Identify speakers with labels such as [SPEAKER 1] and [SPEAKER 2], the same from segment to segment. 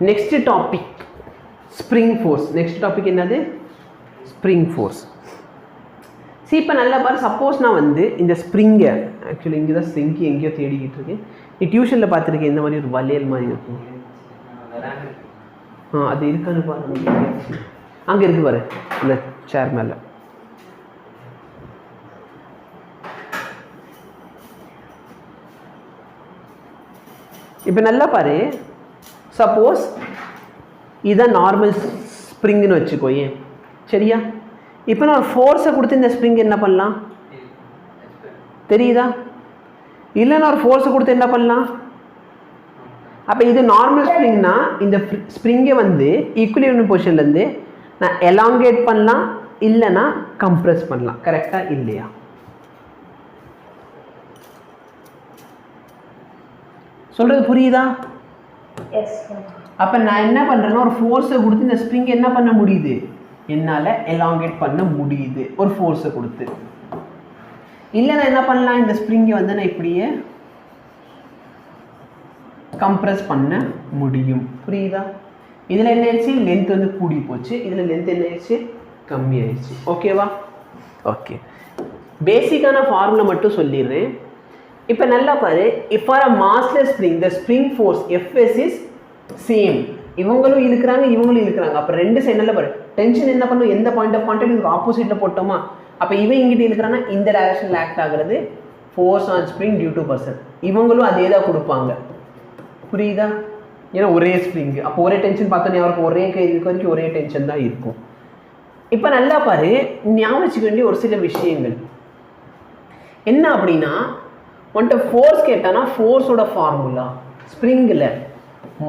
[SPEAKER 1] Next topic spring force. Next topic என்னது? Spring force. சரி, இப்போ நல்லா பாரு. சப்போஸ் நான் வந்து இந்த ஸ்ப்ரிங்கை, ஆக்சுவலி இங்கே தான் ஸ்ப்ரிங்கு எங்கேயோ தேடிக்கிட்டு இருக்கேன். நீ டியூஷனில் பார்த்துருக்கேன் இந்த மாதிரி ஒரு வளையல் மாதிரி இருக்கும். அது இருக்கான்னு பாருங்க. அங்கே இருக்கு பாரு அந்த சேர் மேலே. இப்போ நல்லா பாரு. சப்போஸ் இதுதான் நார்மல் ஸ்ப்ரிங்குன்னு வச்சுக்கோயேன், சரியா? இப்போ நான் ஒரு ஃபோர்ஸை கொடுத்து இந்த ஸ்ப்ரிங் என்ன பண்ணலாம் தெரியுதா? இல்லை, நான் ஒரு ஃபோர்ஸை கொடுத்து என்ன பண்ணலாம்? அப்போ இது நார்மல் ஸ்ப்ரிங்னா இந்த ஸ்ப்ரிங்கை வந்து ஈக்குவலிபிரியம் பொசிஷன்லேருந்து நான் எலாங்கேட் பண்ணலாம், இல்லைன்னா கம்ப்ரெஸ் பண்ணலாம். கரெக்டாக இல்லையா? சொல்கிறது புரியுதா? அப்போ நான் என்ன பண்ணுறேன்னா ஒரு ஃபோர்ஸை கொடுத்து இந்த ஸ்ப்ரிங்கை என்ன பண்ண முடியுது? என்னால் எலாங்கேட் பண்ண முடியுது ஒரு ஃபோர்ஸை கொடுத்து. இல்லை, நான் என்ன பண்ணலாம்? இந்த ஸ்ப்ரிங்கை வந்து நான் இப்படியே கம்ப்ரெஸ் பண்ண முடியும். புரியுதா? இதில் என்ன ஆயிடுச்சு? லென்த் வந்து கூடி போச்சு. இதில் லென்த் என்ன ஆயிடுச்சு? கம்மி ஆயிடுச்சு. ஓகேவா? ஓகே, பேசிக்கான ஃபார்முலா மட்டும் சொல்லிடுறேன். இப்போ நல்லா பாரு. இப்போ for a massless spring the spring force FS is same. இவங்களும் இருக்கிறாங்க, இவங்களும் இருக்கிறாங்க. அப்போ ரெண்டு சைடு நல்லா பாரு. டென்ஷன் என்ன பண்ணும்? எந்த பாயிண்ட் ஆஃப் கான்டாக்ட் இதுக்கு ஆப்போசிட்டில் போட்டோமா? அப்போ இவன் இங்கிட்ட இருக்கிறான்னா இந்த டைரக்ஷனில் ஆக்ட் ஆகிறது force on spring due to person. இவங்களும் அதே தான் கொடுப்பாங்க. புரியுதா? ஏன்னா ஒரே ஸ்ப்ரிங்கு. அப்போ ஒரே டென்ஷன் பார்த்தோன்னே அவருக்கு ஒரே இருக்க வரைக்கும் ஒரே டென்ஷன் தான் இருக்கும். இப்போ நல்லா பாரு, ஞாபகம் வச்சுக்க வேண்டிய ஒரு சில விஷயங்கள் என்ன அப்படின்னா, உன்ட்ட ஃபோர்ஸ் கேட்டானா ஃபோர்ஸோட ஃபார்முலா ஸ்ப்ரிங்கில்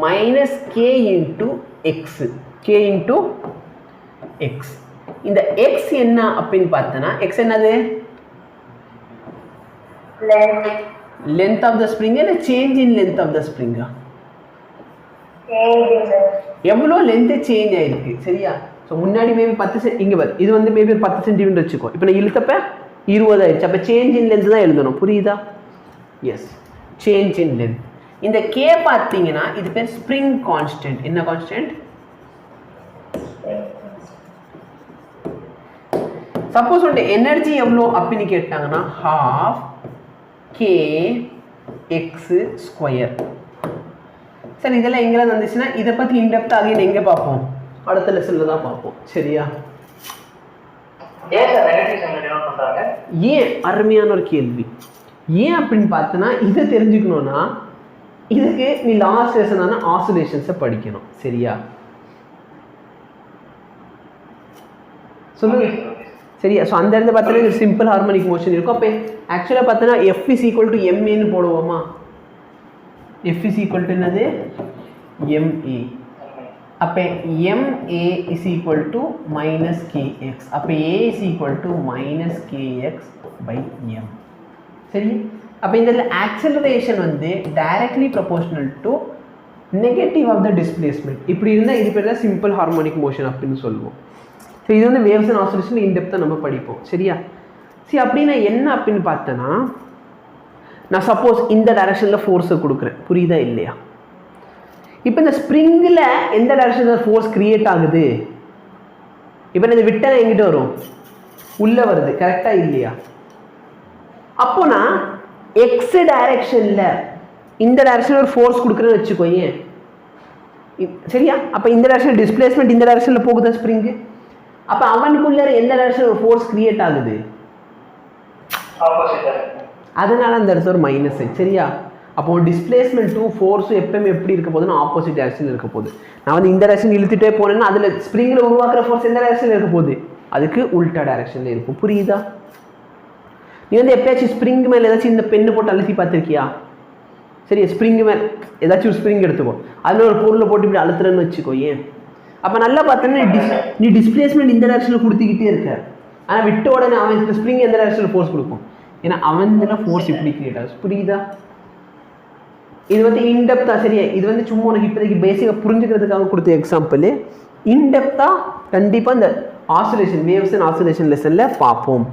[SPEAKER 1] minus k into x, k into x. இந்த எக்ஸ் என்ன அப்படின்னு பார்த்தனா, எக்ஸ் என்னது? Length of the spring. இல்லை change in length of the ஸ்ப்ரிங்கா? எவ்வளோ லென்த்து சேஞ்ச் ஆயிருக்கு, சரியா? ஸோ முன்னாடி மேபி 10 இங்கே வரும், இது வந்து மேபி 10 சென்டிமீட்டர் வச்சுக்கோ. இப்போ நான் இழுத்தப்ப 20 ஆயிடுச்சு. அப்போ சேஞ்ச் இன் லென்த் தான் எழுதணும். புரியுதா? Yes, change in length. இந்த கே பார்த்தீங்கன்னா இது பேர் ஸ்ப்ரிங் கான்ஸ்டன்ட். என்ன கான்ஸ்டன்ட்? சப்போஸ் உண்டு எனர்ஜி எவ்வளோ அப்படின்னு கேட்டாங்கன்னா half கே எக்ஸு ஸ்கொயர். சரி, இதெல்லாம் எங்கேயாவது வந்துச்சுன்னா இதை பற்றி இன்டெப்த் ஆகிய எங்கே பார்ப்போம்? அடுத்த லெசனில் தான் பார்ப்போம், சரியா? ஏன்? அருமையான ஒரு கேள்வி. ஏன் அப்படின்னு பார்த்தோன்னா, இதை தெரிஞ்சுக்கணுன்னா இதுக்கு நீ லாஸ்ட் லெசனான ஆசிலேஷன்ஸை படிக்கணும், சரியா? சொல்லுங்க, சரியா? ஸோ அந்த இடத்துல பார்த்தோன்னா இது சிம்பிள் ஹார்மோனிக் மோஷன் இருக்கும். அப்போ ஆக்சுவலாக பார்த்தோன்னா எஃப் இஸ் ஈக்குவல் டு எம்ஏன்னு போடுவோமா? எஃப் இஸ் ஈக்குவல் டு என்னது? எம்ஏ. அப்போ ma is equal to minus kx. அப்போ a is equal to minus kx by m. சரி, அப்போ இந்த ஆக்சலரேஷன் வந்து directly proportional to negative of the displacement. இப்படி இருந்தால் இது பேர் தான் சிம்பிள் ஹார்மோனிக் மோஷன் அப்படின்னு சொல்லுவோம். ஸோ இது வந்து வேவ்ஸ் அண்ட் ஆசிலேஷன் இன்டெப்த்தாக நம்ம படிப்போம், சரியா? சரி, அப்படின்னா என்ன அப்படின்னு பார்த்தோன்னா, நான் சப்போஸ் இந்த டைரக்ஷனில் ஃபோர்ஸை கொடுக்குறேன். புரியுதா இல்லையா? இப்போ இந்த ஸ்ப்ரிங்கில் எந்த டைரக்ஷனில் ஃபோர்ஸ் கிரியேட் ஆகுது? இப்போ இந்த விட்டனை எங்கிட்ட வரும்? உள்ளே வருது. கரெக்டாக இல்லையா? அப்போ நான் எக்ஸ் டைரக்ஷனில் இந்த டைரக்ஷனில் ஒரு ஃபோர்ஸ் கொடுக்குறேன்னு வச்சுக்கோயேன், சரியா? அப்போ இந்த டைரக்ஷன் டிஸ்பிளேஸ்மெண்ட் இந்த டைரக்ஷனில் போகுதா ஸ்ப்ரிங்கு? அப்போ அவனுக்குள்ள எந்த டைரக்ஷனில் ஒரு ஃபோர்ஸ் கிரியேட் ஆகுது? அதனால அந்த இடத்துல ஒரு மைனஸ், சரியா? அப்போ டிஸ்பிளேஸ்மெண்ட்டும் ஃபோர்ஸும் எப்பவுமே எப்படி இருக்க போகுதுன்னா ஆப்போசிட் டைரக்ஷனில் இருக்க போகுது. நான் வந்து இந்த டைரக்ஷன் இழுத்துட்டே போனேன்னா அதில் ஸ்ப்ரிங்கில் உருவாக்குற ஃபோர்ஸ் எந்த டைரக்ஷனில் இருக்க போகுது? அதுக்கு உல்டா டைரக்ஷனில் இருக்கும். புரியுதா? நீ வந்து எப்பயாச்சும் ஸ்ப்ரிங் மேலே ஏதாச்சும் இந்த பெண்ணு போட்டு அழுத்தி பார்த்துருக்கியா? சரி, ஸ்ப்ரிங் மேலே ஏதாச்சும் ஒரு ஸ்ப்ரிங் எடுத்துக்கோ, அதில் ஒரு பொருளை போட்டு இப்படி அழுத்துறன்னு வச்சுக்கோ. ஏன்? அப்போ நல்லா பார்த்தோன்னா நீ டிஸ்பிளேஸ்மெண்ட் இந்த டைரக்ஷனில் கொடுத்துக்கிட்டே இருக்க, ஆனால் விட்ட உடனே அவன் இந்த ஸ்ப்ரிங் எந்த டைரக்ஷனில் ஃபோர்ஸ் கொடுக்கும்? ஏன்னா அவன் ஃபோர்ஸ் இப்படி கிரியேட் ஆகுது. புரியுதா? இது வந்து இன்டெப்தா, சரியா? இது வந்து சும்மா உனக்கு இப்போதைக்கு பேசிக்காக புரிஞ்சுக்கிறதுக்காக கொடுத்த எக்ஸாம்பிள். இன்டெப்தா கண்டிப்பாக இந்த ஆசிலேஷன், வேவ்ஸ் அண்ட் ஆசிலேஷன் லெசனில் பார்ப்போம்.